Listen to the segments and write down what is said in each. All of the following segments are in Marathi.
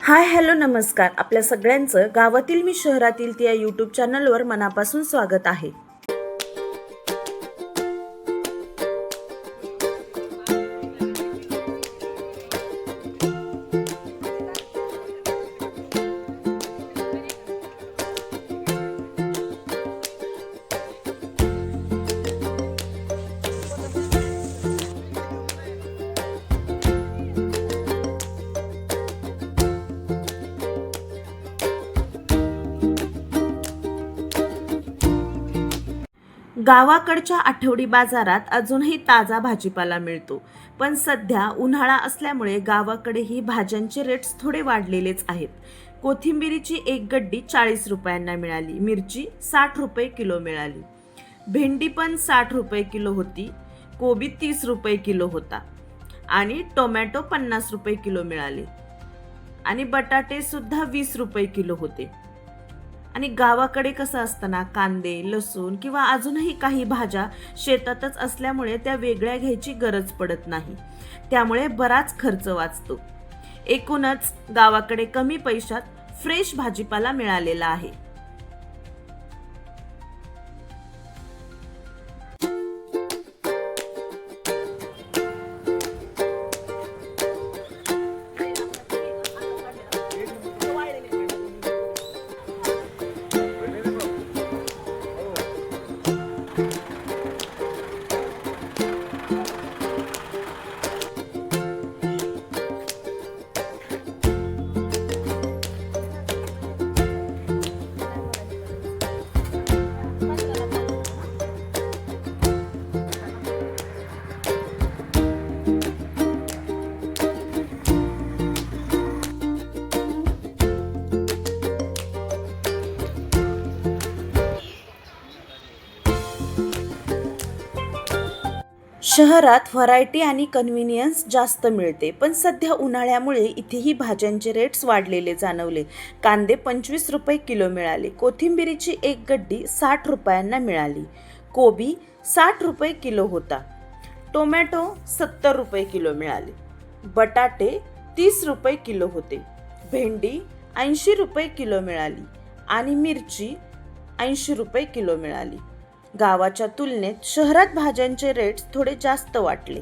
हाय हॅलो नमस्कार. आपल्या सगळ्यांचं गावातील मी शहरातील त्या यूट्यूब चॅनलवर मनापासून स्वागत आहे. गावाकडच्या आठवडी बाजारात अजूनही ताजा भाजीपाला मिळतो, पण सध्या उन्हाळा असल्यामुळे गावाकडेही भाज्यांचे रेट्स थोडे वाढलेलेच आहेत. कोथिंबिरीची एक गड्डी 40 रुपयांना मिळाली, मिरची 60 रुपये किलो मिळाली, भेंडी पण 60 रुपये किलो होती, कोबी 30 रुपये किलो होता आणि टोमॅटो 50 रुपये किलो मिळाले आणि बटाटे सुद्धा 20 रुपये किलो होते. आणि गावाकडे कसं असतं ना, कांदे, लसूण किंवा अजूनही काही भाज्या शेतातच असल्यामुळे त्या वेगळ्या घ्यायची गरज पडत नाही, त्यामुळे बराच खर्च वाचतो. एकूणच गावाकडे कमी पैशात फ्रेश भाजीपाला मिळालेला आहे. शहरात व्हरायटी आणि कन्व्हिनियन्स जास्त मिळते, पण सध्या उन्हाळ्यामुळे इथेही भाज्यांचे रेट्स वाढलेले जाणवले. कांदे 25 रुपये किलो मिळाले, कोथिंबिरीची एक गड्डी 60 रुपयांना मिळाली, कोबी 60 रुपये किलो होता, टोमॅटो 70 रुपये किलो मिळाले, बटाटे 30 रुपये किलो होते, भेंडी 80 रुपये किलो मिळाली आणि मिरची 80 रुपये किलो मिळाली. गावाच्या तुलनेत शहरात भाज्यांचे रेट्स थोडे जास्त वाटले.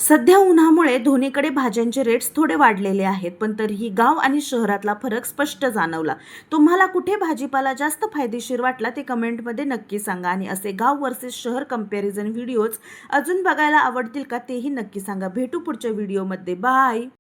सध्या उन्हामुळे दोन्हीकडे भाज्यांचे रेट्स थोडे वाढलेले आहेत, पण तरीही गाव आणि शहरातला फरक स्पष्ट जाणवला. तुम्हाला कुठे भाजीपाला जास्त फायदेशीर वाटला ते कमेंटमध्ये नक्की सांगा आणि असे गाव वर्सेस शहर कंपॅरिझन व्हिडिओज अजून बघायला आवडतील का तेही नक्की सांगा. भेटू पुढच्या व्हिडिओमध्ये. बाय.